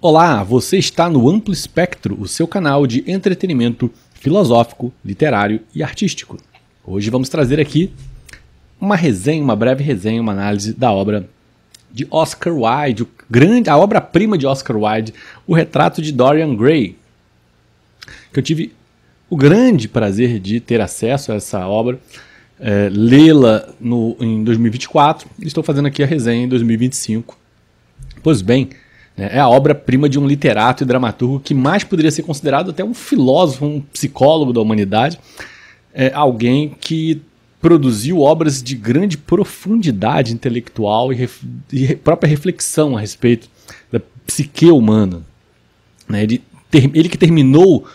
Olá, você está no Amplo Espectro, o seu canal de entretenimento filosófico, literário e artístico. Hoje vamos trazer aqui uma resenha, uma breve resenha, uma análise da obra de Oscar Wilde, a obra-prima de Oscar Wilde, O Retrato de Dorian Gray, que eu tive o grande prazer de ter acesso a essa obra, lê-la em 2024, e estou fazendo aqui a resenha em 2025. Pois bem, é a obra-prima de um literato e dramaturgo que mais poderia ser considerado até um filósofo, um psicólogo da humanidade, alguém que produziu obras de grande profundidade intelectual e própria reflexão a respeito da psique humana. Ele que terminou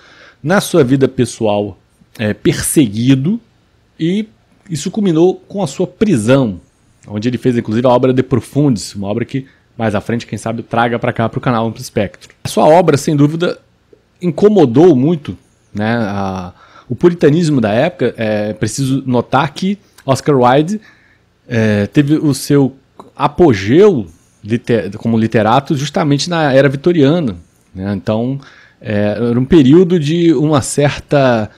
na sua vida pessoal perseguido, e isso culminou com a sua prisão, onde ele fez inclusive a obra De Profundis, uma obra que mais à frente, quem sabe, traga para cá, para o canal Amplo Espectro. A sua obra, sem dúvida, incomodou muito, o puritanismo da época. É preciso notar que Oscar Wilde teve o seu apogeu como literato justamente na era vitoriana. Então, era um período de uma certa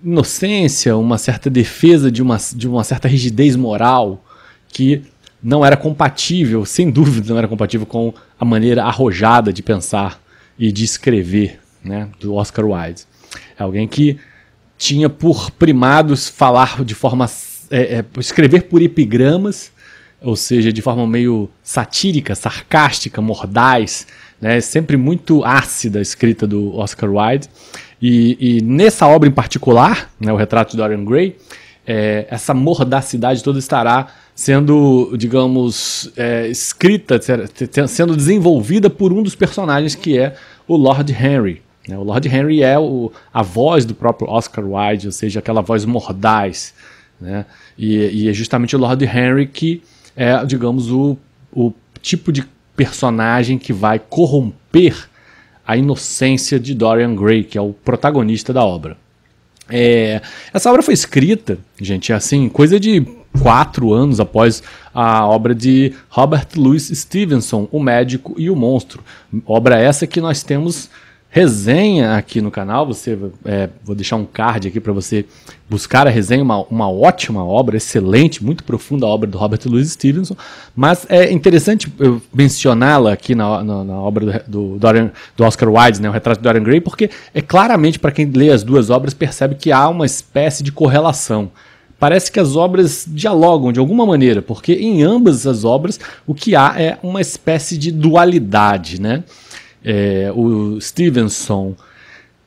inocência, uma certa defesa de uma certa rigidez moral que não era compatível, sem dúvida não era compatível com a maneira arrojada de pensar e de escrever, do Oscar Wilde. É alguém que tinha por primados falar de forma... escrever por epigramas, ou seja, de forma meio satírica, sarcástica, mordaz, sempre muito ácida a escrita do Oscar Wilde. E nessa obra em particular, O Retrato de Dorian Gray, essa mordacidade toda estará sendo, digamos, escrita, sendo desenvolvida por um dos personagens, que é o Lord Henry. O Lord Henry é a voz do próprio Oscar Wilde, ou seja, aquela voz mordaz. E é justamente o Lord Henry que é, digamos, o tipo de personagem que vai corromper a inocência de Dorian Gray, que é o protagonista da obra. Essa obra foi escrita, gente, assim, coisa de 4 anos após a obra de Robert Louis Stevenson, O Médico e o Monstro. Obra essa que nós temos resenha aqui no canal. Vou deixar um card aqui para você buscar a resenha, uma ótima obra, excelente, muito profunda a obra do Robert Louis Stevenson, mas é interessante eu mencioná-la aqui na obra do Oscar Wilde, O Retrato de Dorian Gray, porque claramente, para quem lê as duas obras, percebe que há uma espécie de correlação. Parece que as obras dialogam de alguma maneira, porque em ambas as obras o que há é uma espécie de dualidade, O Stevenson,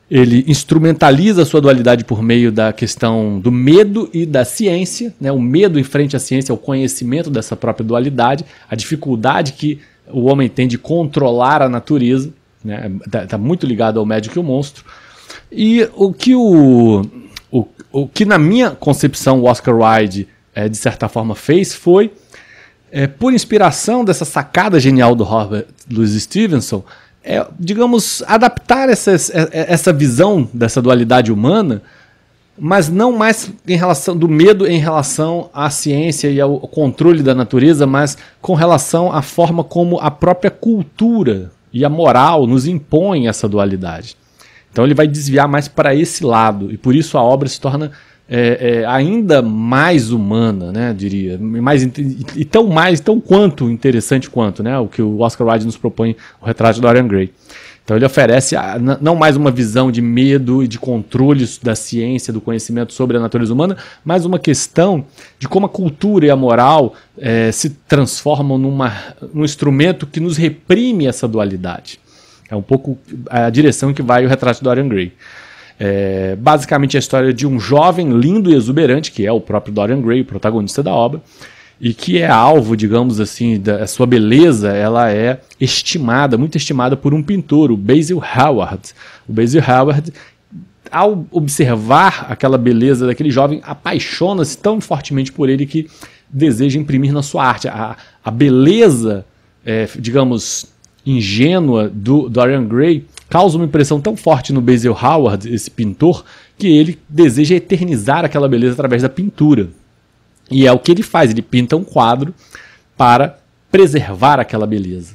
ele instrumentaliza a sua dualidade por meio da questão do medo e da ciência, o medo em frente à ciência, o conhecimento dessa própria dualidade, a dificuldade que o homem tem de controlar a natureza, tá muito ligado ao Médico e o Monstro. E o que na minha concepção o Oscar Wilde, de certa forma, fez foi, por inspiração dessa sacada genial do Robert Louis Stevenson, digamos, adaptar essa visão dessa dualidade humana, mas não mais em relação do medo em relação à ciência e ao controle da natureza, mas com relação à forma como a própria cultura e a moral nos impõem essa dualidade. Então ele vai desviar mais para esse lado, e por isso a obra se torna ainda mais humana, diria, tão quanto interessante quanto, o que o Oscar Wilde nos propõe, O Retrato de Dorian Gray. Então ele oferece não mais uma visão de medo e de controle da ciência, do conhecimento sobre a natureza humana, mas uma questão de como a cultura e a moral se transformam num instrumento que nos reprime essa dualidade. É um pouco a direção que vai O Retrato de Dorian Gray. Basicamente a história de um jovem lindo e exuberante, que é o próprio Dorian Gray, o protagonista da obra, e que é alvo, digamos assim, da sua beleza. Ela é estimada, muito estimada por um pintor, o Basil Hallward. O Basil Hallward, ao observar aquela beleza daquele jovem, apaixona-se tão fortemente por ele que deseja imprimir na sua arte. A beleza, digamos, ingênua do Dorian Gray causa uma impressão tão forte no Basil Hallward, esse pintor, que ele deseja eternizar aquela beleza através da pintura. E é o que ele faz, ele pinta um quadro para preservar aquela beleza.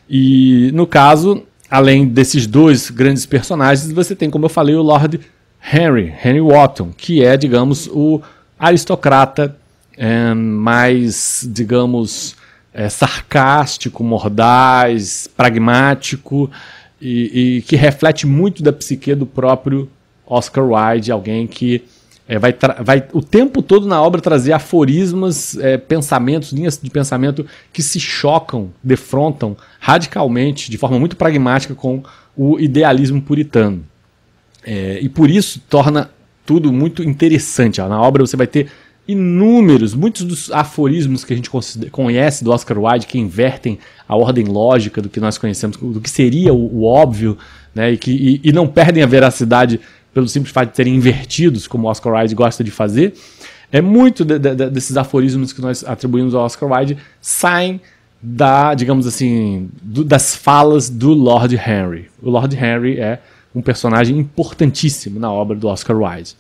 E, no caso, além desses dois grandes personagens, você tem, como eu falei, o Lord Henry Wotton, que é, digamos, o aristocrata mais, digamos, sarcástico, mordaz, pragmático e que reflete muito da psique do próprio Oscar Wilde, alguém que vai o tempo todo na obra trazer aforismas, pensamentos, linhas de pensamento que se chocam, defrontam radicalmente, de forma muito pragmática, com o idealismo puritano. E por isso torna tudo muito interessante. Na obra você vai ter muitos dos aforismos que a gente conhece do Oscar Wilde, que invertem a ordem lógica do que nós conhecemos, do que seria o óbvio, né, e não perdem a veracidade pelo simples fato de serem invertidos, como o Oscar Wilde gosta de fazer. Muito desses aforismos que nós atribuímos ao Oscar Wilde saem digamos assim, das falas do Lord Henry. O Lord Henry é um personagem importantíssimo na obra do Oscar Wilde.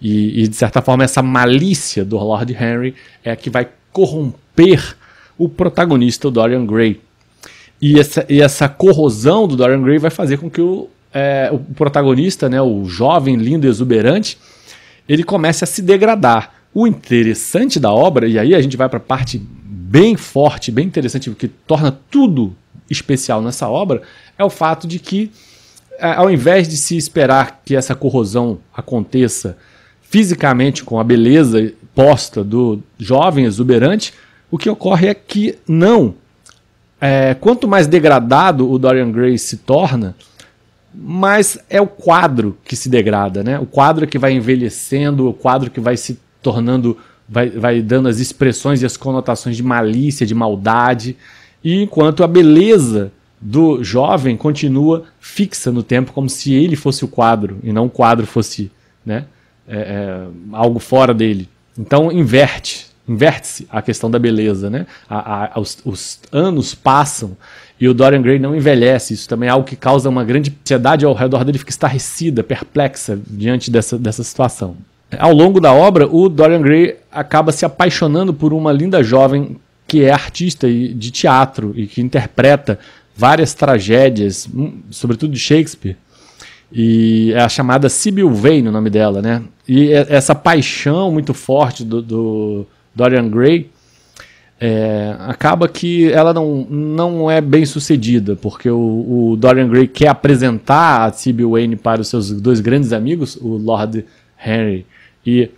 E de certa forma, essa malícia do Lord Henry é a que vai corromper o protagonista, o Dorian Gray. E essa corrosão do Dorian Gray vai fazer com que o protagonista, né, o jovem, lindo e exuberante, ele comece a se degradar. O interessante da obra, e aí a gente vai para a parte bem forte, bem interessante, que torna tudo especial nessa obra, é o fato de que, ao invés de se esperar que essa corrosão aconteça fisicamente com a beleza posta do jovem exuberante, o que ocorre é que não. Quanto mais degradado o Dorian Gray se torna, mais é o quadro que se degrada, né? O quadro que vai envelhecendo, o quadro que vai se tornando, vai dando as expressões e as conotações de malícia, de maldade, e enquanto a beleza do jovem continua fixa no tempo, como se ele fosse o quadro, e não o quadro fosse, né, algo fora dele. Então inverte-se a questão da beleza, né? Os anos passam e o Dorian Gray não envelhece. Isso também é algo que causa uma grande ansiedade ao redor dele, fica estarrecida, perplexa diante dessa situação. Ao longo da obra, o Dorian Gray acaba se apaixonando por uma linda jovem que é artista de teatro e que interpreta várias tragédias, sobretudo de Shakespeare, e é a chamada Sybil Vane, o nome dela, né? E essa paixão muito forte do Dorian Gray acaba que ela não é bem sucedida, porque o Dorian Gray quer apresentar a Sybil Vane para os seus dois grandes amigos, o Lord Henry e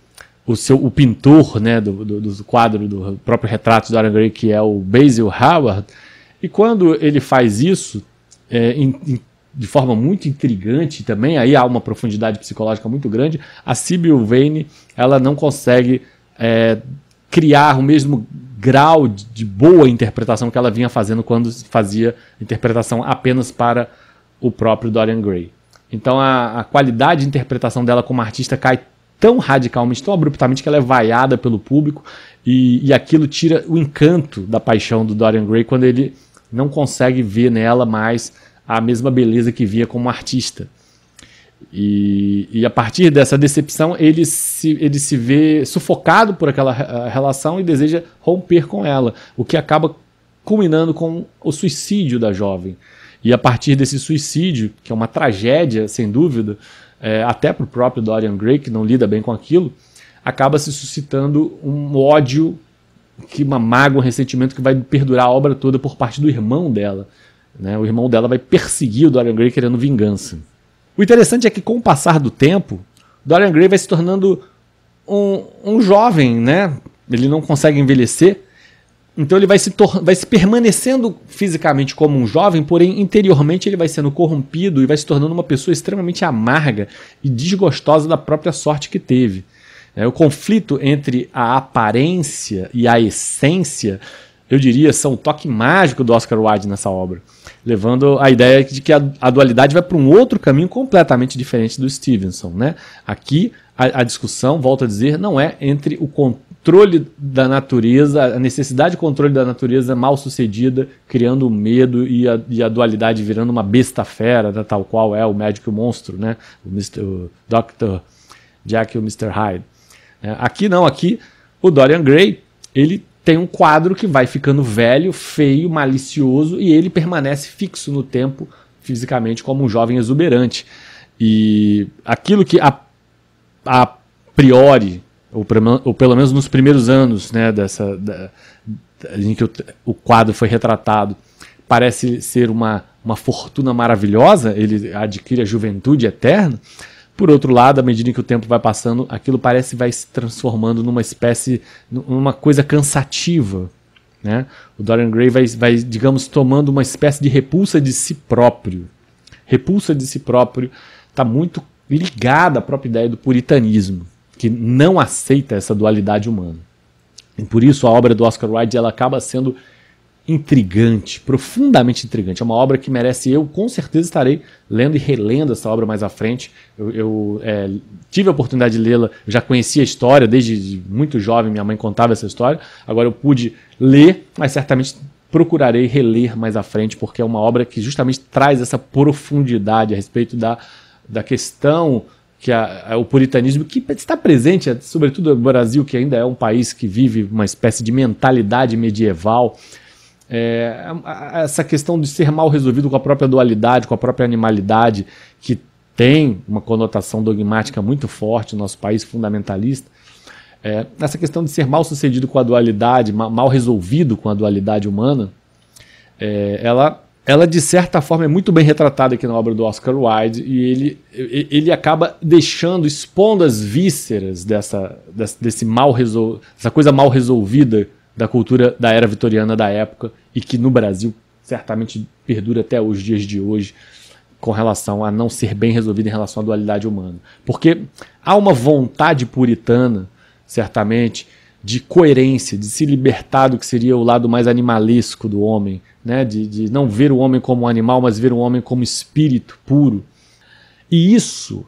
o pintor, né, do quadro, do próprio retrato de Dorian Gray, que é o Basil Hallward. E quando ele faz isso, de forma muito intrigante também, aí há uma profundidade psicológica muito grande, a Sybil Vane, ela não consegue criar o mesmo grau de boa interpretação que ela vinha fazendo quando fazia interpretação apenas para o próprio Dorian Gray. Então a qualidade de interpretação dela como artista cai tão radicalmente, tão abruptamente, que ela é vaiada pelo público, e aquilo tira o encanto da paixão do Dorian Gray quando ele não consegue ver nela mais a mesma beleza que via como artista. E a partir dessa decepção, ele se vê sufocado por aquela relação e deseja romper com ela, o que acaba culminando com o suicídio da jovem. E a partir desse suicídio, que é uma tragédia, sem dúvida, até para o próprio Dorian Gray, que não lida bem com aquilo, acaba se suscitando um ódio, uma mágoa, um ressentimento que vai perdurar a obra toda por parte do irmão dela. Né? O irmão dela vai perseguir o Dorian Gray querendo vingança. O interessante é que, com o passar do tempo, Dorian Gray vai se tornando um jovem, né? Ele não consegue envelhecer, então ele vai se permanecendo fisicamente como um jovem, porém interiormente ele vai sendo corrompido e vai se tornando uma pessoa extremamente amarga e desgostosa da própria sorte que teve. O conflito entre a aparência e a essência, eu diria, são o toque mágico do Oscar Wilde nessa obra, levando a ideia de que a dualidade vai para um outro caminho completamente diferente do Stevenson, né? Aqui a discussão, volto a dizer, não é entre o controle da natureza, a necessidade de controle da natureza mal sucedida, criando o medo e a dualidade virando uma besta fera, né, tal qual é o médico e o monstro, né? O Dr. Jekyll e o Mr. Hyde. Aqui não, aqui o Dorian Gray, ele tem um quadro que vai ficando velho, feio, malicioso, e ele permanece fixo no tempo, fisicamente como um jovem exuberante. E aquilo que a priori, ou pelo menos nos primeiros anos, né, em que o quadro foi retratado, parece ser uma fortuna maravilhosa, ele adquire a juventude eterna. Por outro lado, à medida que o tempo vai passando, aquilo vai se transformando numa coisa cansativa, né? O Dorian Gray vai, digamos, tomando uma espécie de repulsa de si próprio. Repulsa de si próprio está muito ligada à própria ideia do puritanismo, que não aceita essa dualidade humana. E por isso a obra do Oscar Wilde ela acaba sendo intrigante, profundamente intrigante. É uma obra que merece, eu com certeza estarei lendo e relendo essa obra mais à frente. Eu tive a oportunidade de lê-la, eu já conhecia a história, desde muito jovem minha mãe contava essa história, agora eu pude ler, mas certamente procurarei reler mais à frente, porque é uma obra que justamente traz essa profundidade a respeito da questão que o puritanismo, que está presente, sobretudo no Brasil, que ainda é um país que vive uma espécie de mentalidade medieval. Essa questão de ser mal resolvido com a própria dualidade, com a própria animalidade, que tem uma conotação dogmática muito forte no nosso país fundamentalista. Essa questão de ser mal sucedido com a dualidade, mal resolvido com a dualidade humana, ela de certa forma é muito bem retratada aqui na obra do Oscar Wilde, e ele acaba expondo as vísceras dessa coisa mal resolvida da cultura da era vitoriana da época, e que no Brasil certamente perdura até os dias de hoje, com relação a não ser bem resolvida em relação à dualidade humana. Porque há uma vontade puritana, certamente, de coerência, de se libertar do que seria o lado mais animalesco do homem, né? De não ver o homem como um animal, mas ver o homem como espírito puro. E isso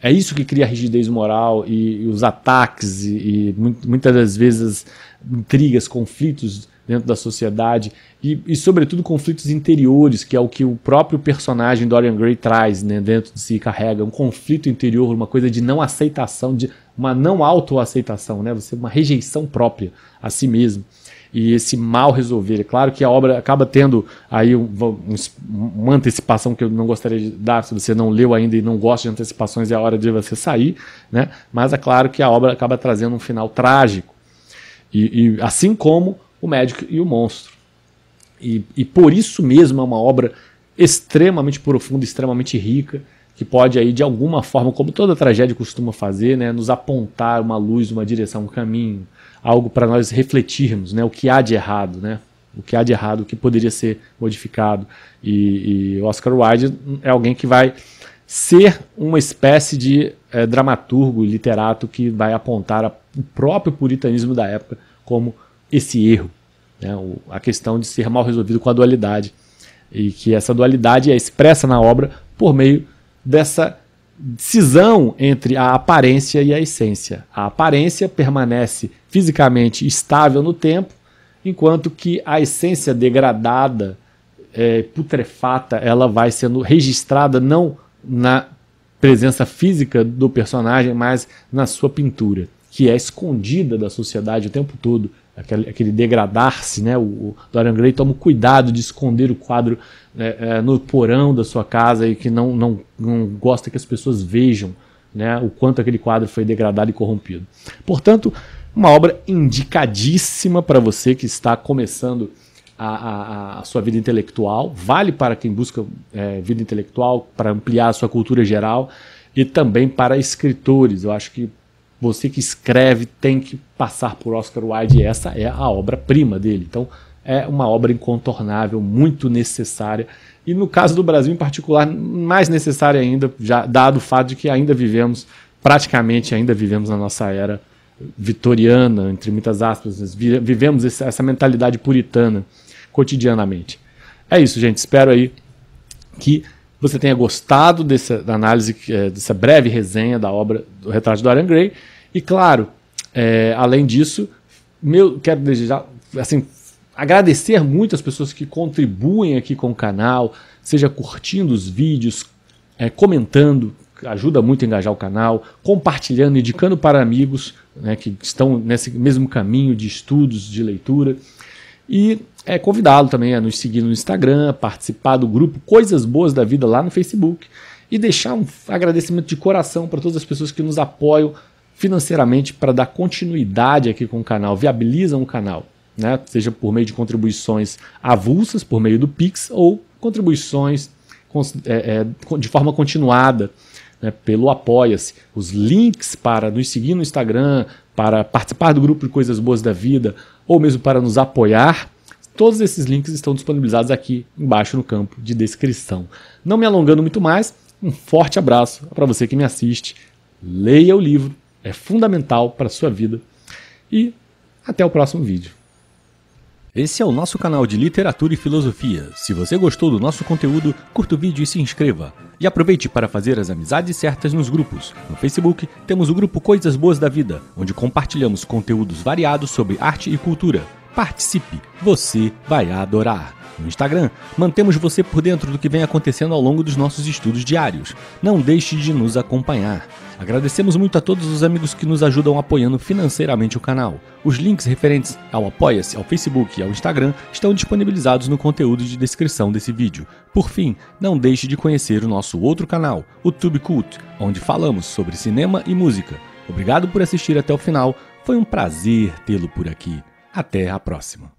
é isso que cria a rigidez moral e os ataques e muitas das vezes intrigas, conflitos dentro da sociedade e sobretudo conflitos interiores, que é o que o próprio personagem Dorian Gray traz, né, dentro de si, carrega um conflito interior, uma coisa de não aceitação, de uma não autoaceitação, né, uma rejeição própria a si mesmo. E esse mal resolver. É claro que a obra acaba tendo aí uma antecipação que eu não gostaria de dar, se você não leu ainda e não gosta de antecipações, é a hora de você sair, né? Mas é claro que a obra acaba trazendo um final trágico, e assim como O Médico e o Monstro. E por isso mesmo é uma obra extremamente profunda, extremamente rica, que pode aí, de alguma forma, como toda tragédia costuma fazer, né, nos apontar uma luz, uma direção, um caminho, algo para nós refletirmos, né, o que há de errado, né, o que há de errado, o que poderia ser modificado. E Oscar Wilde é alguém que vai ser uma espécie de dramaturgo, literato, que vai apontar o próprio puritanismo da época como esse erro, né, a questão de ser mal resolvido com a dualidade, e que essa dualidade é expressa na obra por meio dessa cisão entre a aparência e a essência. A aparência permanece fisicamente estável no tempo, enquanto que a essência degradada, putrefata, ela vai sendo registrada não na presença física do personagem, mas na sua pintura, que é escondida da sociedade o tempo todo. Aquele degradar-se, né? O Dorian Gray toma o cuidado de esconder o quadro no porão da sua casa, e que não gosta que as pessoas vejam, né, o quanto aquele quadro foi degradado e corrompido. Portanto, uma obra indicadíssima para você que está começando a sua vida intelectual, vale para quem busca vida intelectual, para ampliar a sua cultura geral, e também para escritores. Eu acho que você que escreve tem que passar por Oscar Wilde, e essa é a obra-prima dele. Então, é uma obra incontornável, muito necessária, e no caso do Brasil em particular, mais necessária ainda, já dado o fato de que ainda vivemos na nossa era vitoriana, entre muitas aspas, vivemos essa mentalidade puritana cotidianamente. É isso, gente, espero aí que você tenha gostado da análise, dessa breve resenha da obra do Retrato de Dorian Gray. E claro, além disso, quero desejar, assim, agradecer muito as pessoas que contribuem aqui com o canal, seja curtindo os vídeos, comentando, ajuda muito a engajar o canal, compartilhando, indicando para amigos, né, que estão nesse mesmo caminho de estudos, de leitura. E convidá-lo também a nos seguir no Instagram, participar do grupo Coisas Boas da Vida lá no Facebook e deixar um agradecimento de coração para todas as pessoas que nos apoiam financeiramente para dar continuidade aqui com o canal, viabilizam o canal, né? Seja por meio de contribuições avulsas, por meio do Pix, ou contribuições de forma continuada, né, pelo Apoia-se. Os links para nos seguir no Instagram, para participar do grupo de Coisas Boas da Vida, ou mesmo para nos apoiar, todos esses links estão disponibilizados aqui embaixo no campo de descrição. Não me alongando muito mais, um forte abraço para você que me assiste. Leia o livro, é fundamental para a sua vida. E até o próximo vídeo. Esse é o nosso canal de literatura e filosofia. Se você gostou do nosso conteúdo, curta o vídeo e se inscreva. E aproveite para fazer as amizades certas nos grupos. No Facebook, temos o grupo Coisas Boas da Vida, onde compartilhamos conteúdos variados sobre arte e cultura. Participe, você vai adorar. No Instagram, mantemos você por dentro do que vem acontecendo ao longo dos nossos estudos diários. Não deixe de nos acompanhar. Agradecemos muito a todos os amigos que nos ajudam apoiando financeiramente o canal. Os links referentes ao Apoia-se, ao Facebook e ao Instagram estão disponibilizados no conteúdo de descrição desse vídeo. Por fim, não deixe de conhecer o nosso outro canal, o Tube Cult, onde falamos sobre cinema e música. Obrigado por assistir até o final, foi um prazer tê-lo por aqui. Até a próxima.